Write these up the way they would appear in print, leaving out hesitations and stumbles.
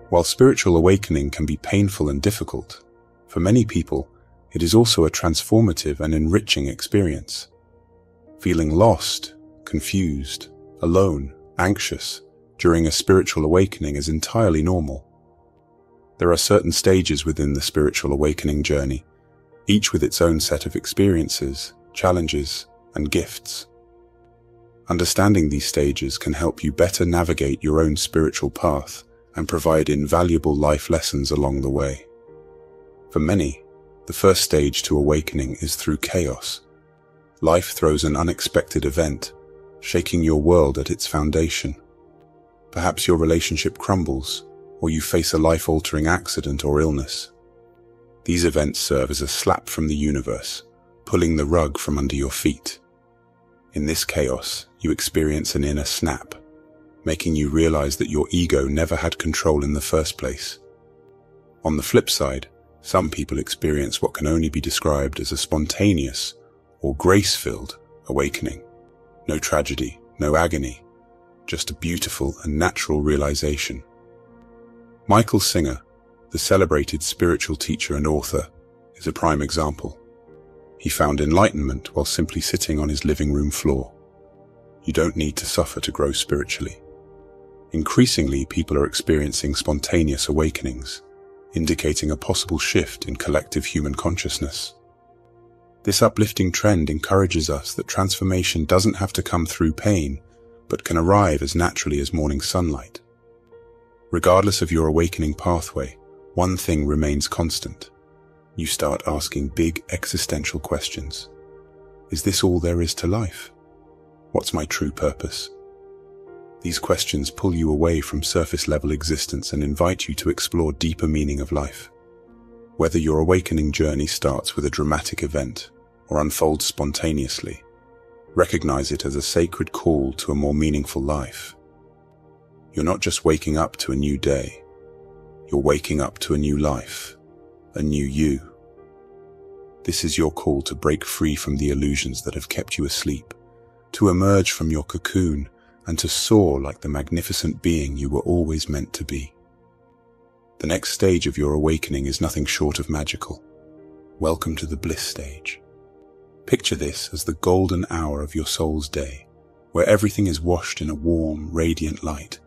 While spiritual awakening can be painful and difficult, for many people, it is also a transformative and enriching experience. Feeling lost, confused, alone, anxious during a spiritual awakening is entirely normal. There are certain stages within the spiritual awakening journey, each with its own set of experiences, challenges, and gifts. Understanding these stages can help you better navigate your own spiritual path and provide invaluable life lessons along the way. For many, the first stage to awakening is through chaos. Life throws an unexpected event, shaking your world at its foundation. Perhaps your relationship crumbles, or you face a life-altering accident or illness. These events serve as a slap from the universe, pulling the rug from under your feet. In this chaos, you experience an inner snap, making you realize that your ego never had control in the first place. On the flip side, some people experience what can only be described as a spontaneous or grace-filled awakening. No tragedy, no agony, just a beautiful and natural realization. Michael Singer, the celebrated spiritual teacher and author, is a prime example. He found enlightenment while simply sitting on his living room floor. You don't need to suffer to grow spiritually. Increasingly, people are experiencing spontaneous awakenings, indicating a possible shift in collective human consciousness. This uplifting trend encourages us that transformation doesn't have to come through pain, but can arrive as naturally as morning sunlight. Regardless of your awakening pathway, one thing remains constant. You start asking big existential questions. Is this all there is to life? What's my true purpose? These questions pull you away from surface-level existence and invite you to explore deeper meaning of life. Whether your awakening journey starts with a dramatic event or unfolds spontaneously, recognize it as a sacred call to a more meaningful life. You're not just waking up to a new day. You're waking up to a new life, a new you. This is your call to break free from the illusions that have kept you asleep, to emerge from your cocoon and to soar like the magnificent being you were always meant to be. The next stage of your awakening is nothing short of magical. Welcome to the bliss stage. Picture this as the golden hour of your soul's day, where everything is washed in a warm, radiant light.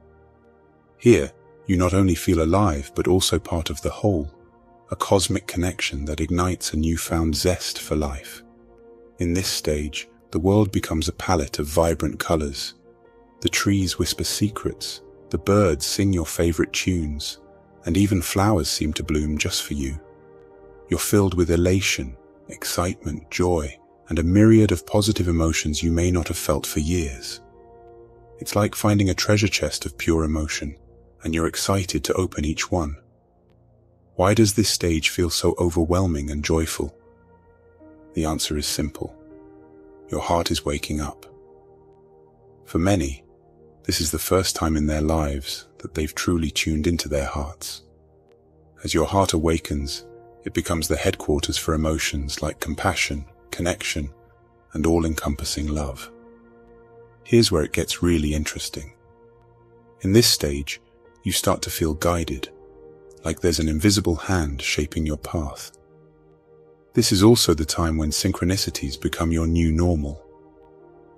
Here, you not only feel alive, but also part of the whole, a cosmic connection that ignites a newfound zest for life. In this stage, the world becomes a palette of vibrant colors. The trees whisper secrets, the birds sing your favorite tunes, and even flowers seem to bloom just for you. You're filled with elation, excitement, joy, and a myriad of positive emotions you may not have felt for years. It's like finding a treasure chest of pure emotion, and you're excited to open each one. Why does this stage feel so overwhelming and joyful? The answer is simple. Your heart is waking up. For many, this is the first time in their lives that they've truly tuned into their hearts. As your heart awakens, it becomes the headquarters for emotions like compassion, connection, and all-encompassing love. Here's where it gets really interesting. In this stage, you start to feel guided, like there's an invisible hand shaping your path. This is also the time when synchronicities become your new normal.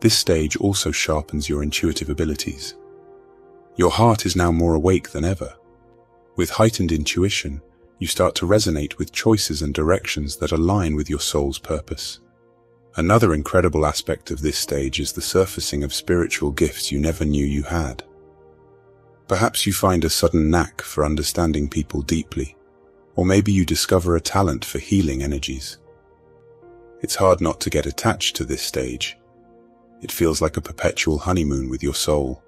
This stage also sharpens your intuitive abilities. Your heart is now more awake than ever. With heightened intuition, you start to resonate with choices and directions that align with your soul's purpose. Another incredible aspect of this stage is the surfacing of spiritual gifts you never knew you had. Perhaps you find a sudden knack for understanding people deeply, or maybe you discover a talent for healing energies. It's hard not to get attached to this stage. It feels like a perpetual honeymoon with your soul.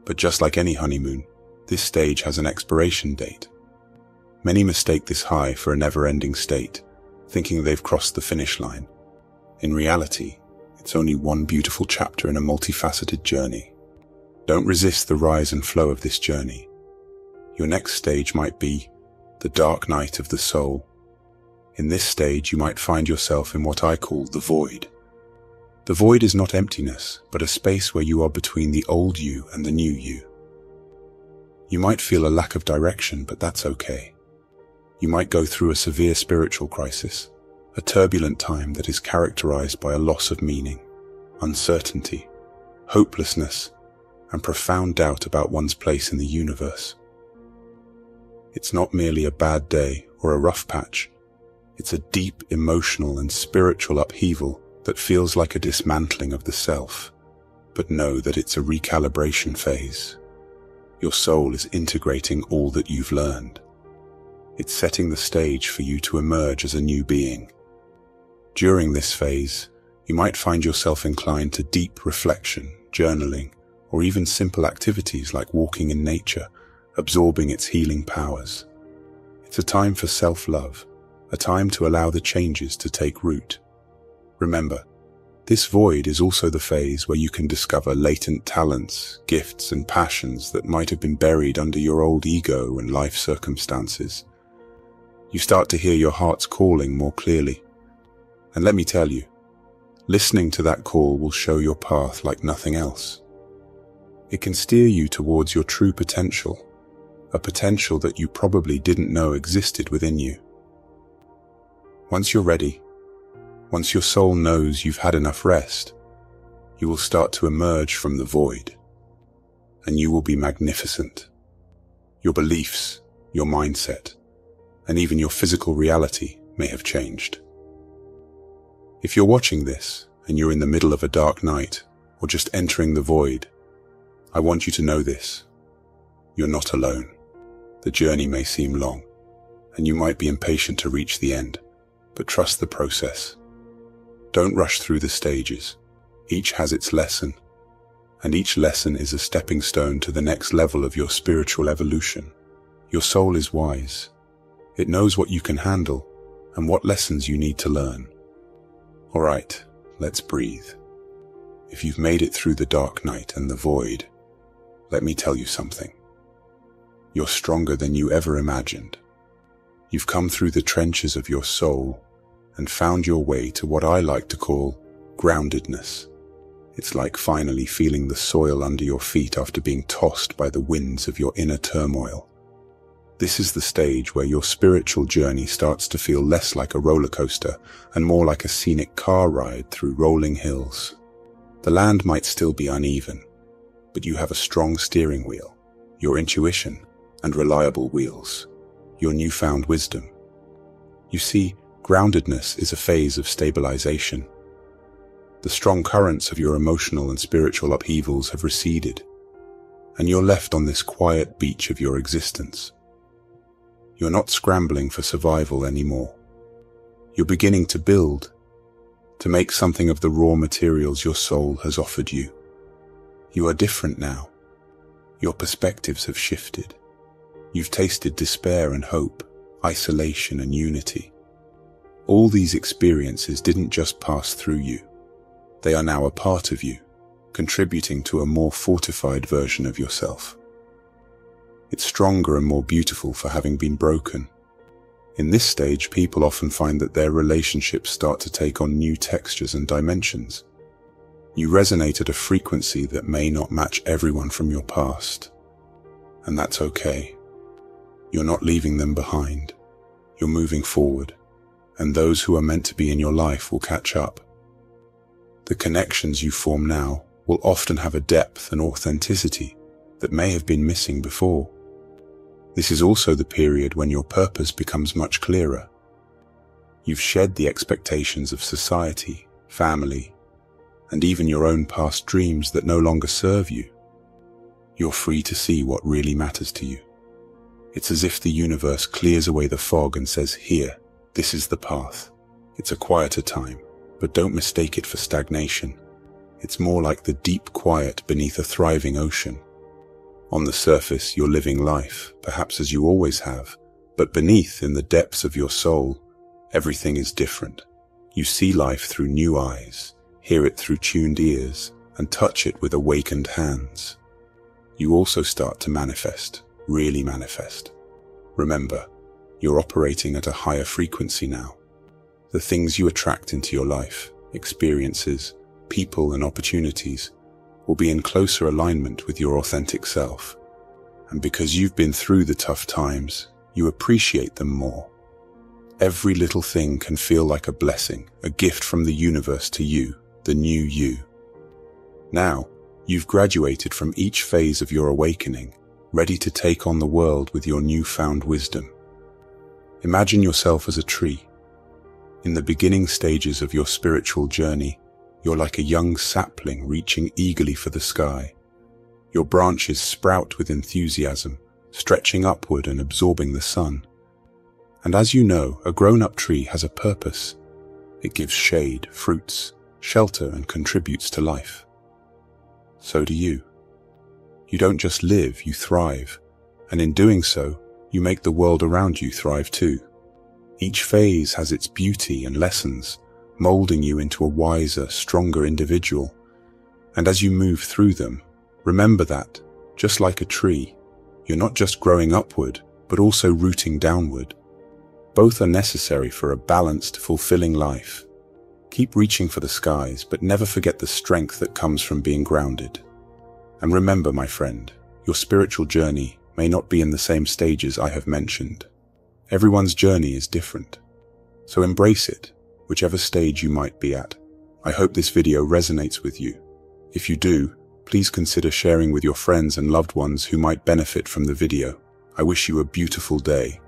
But just like any honeymoon, this stage has an expiration date. Many mistake this high for a never-ending state, thinking they've crossed the finish line. In reality, it's only one beautiful chapter in a multifaceted journey. Don't resist the rise and flow of this journey. Your next stage might be the dark night of the soul. In this stage, you might find yourself in what I call the void. The void is not emptiness, but a space where you are between the old you and the new you. You might feel a lack of direction, but that's okay. You might go through a severe spiritual crisis, a turbulent time that is characterized by a loss of meaning, uncertainty, hopelessness, and profound doubt about one's place in the universe. It's not merely a bad day or a rough patch. It's a deep emotional and spiritual upheaval that feels like a dismantling of the self. But know that it's a recalibration phase. Your soul is integrating all that you've learned. It's setting the stage for you to emerge as a new being. During this phase, you might find yourself inclined to deep reflection, journaling, or even simple activities like walking in nature, absorbing its healing powers. It's a time for self-love, a time to allow the changes to take root. Remember, this void is also the phase where you can discover latent talents, gifts, and passions that might have been buried under your old ego and life circumstances. You start to hear your heart's calling more clearly. And let me tell you, listening to that call will show your path like nothing else. It can steer you towards your true potential, a potential that you probably didn't know existed within you. Once you're ready, once your soul knows you've had enough rest, you will start to emerge from the void, and you will be magnificent. Your beliefs, your mindset, and even your physical reality may have changed. If you're watching this and you're in the middle of a dark night or just entering the void, I want you to know this. You're not alone. The journey may seem long, and you might be impatient to reach the end, but trust the process. Don't rush through the stages. Each has its lesson, and each lesson is a stepping stone to the next level of your spiritual evolution. Your soul is wise. It knows what you can handle and what lessons you need to learn. All right, let's breathe. If you've made it through the dark night and the void, let me tell you something. You're stronger than you ever imagined. You've come through the trenches of your soul and found your way to what I like to call groundedness. It's like finally feeling the soil under your feet after being tossed by the winds of your inner turmoil. This is the stage where your spiritual journey starts to feel less like a roller coaster and more like a scenic car ride through rolling hills. The land might still be uneven, but you have a strong steering wheel, your intuition, and reliable wheels, your newfound wisdom. You see, groundedness is a phase of stabilization. The strong currents of your emotional and spiritual upheavals have receded, and you're left on this quiet beach of your existence. You're not scrambling for survival anymore. You're beginning to build, to make something of the raw materials your soul has offered you. You are different now. Your perspectives have shifted. You've tasted despair and hope, isolation and unity. All these experiences didn't just pass through you. They are now a part of you, contributing to a more fortified version of yourself. It's stronger and more beautiful for having been broken. In this stage, people often find that their relationships start to take on new textures and dimensions. You resonate at a frequency that may not match everyone from your past. And that's okay. You're not leaving them behind. You're moving forward, and those who are meant to be in your life will catch up. The connections you form now will often have a depth and authenticity that may have been missing before. This is also the period when your purpose becomes much clearer. You've shed the expectations of society, family, and even your own past dreams that no longer serve you. You're free to see what really matters to you. It's as if the universe clears away the fog and says, "Here, this is the path." It's a quieter time, but don't mistake it for stagnation. It's more like the deep quiet beneath a thriving ocean. On the surface, you're living life, perhaps as you always have, but beneath, in the depths of your soul, everything is different. You see life through new eyes, hear it through tuned ears, and touch it with awakened hands. You also start to manifest, really manifest. Remember, you're operating at a higher frequency now. The things you attract into your life, experiences, people, and opportunities will be in closer alignment with your authentic self. And because you've been through the tough times, you appreciate them more. Every little thing can feel like a blessing, a gift from the universe to you, the new you. Now, you've graduated from each phase of your awakening, ready to take on the world with your newfound wisdom. Imagine yourself as a tree. In the beginning stages of your spiritual journey, you're like a young sapling reaching eagerly for the sky. Your branches sprout with enthusiasm, stretching upward and absorbing the sun. And as you know, a grown-up tree has a purpose. It gives shade, fruits, shelter, and contributes to life. So do you. You don't just live, you thrive. And in doing so, you make the world around you thrive too. Each phase has its beauty and lessons, molding you into a wiser, stronger individual. And as you move through them, remember that, just like a tree, you're not just growing upward, but also rooting downward. Both are necessary for a balanced, fulfilling life. Keep reaching for the skies, but never forget the strength that comes from being grounded. And remember, my friend, your spiritual journey may not be in the same stages I have mentioned. Everyone's journey is different. So embrace it, whichever stage you might be at. I hope this video resonates with you. If you do, please consider sharing with your friends and loved ones who might benefit from the video. I wish you a beautiful day.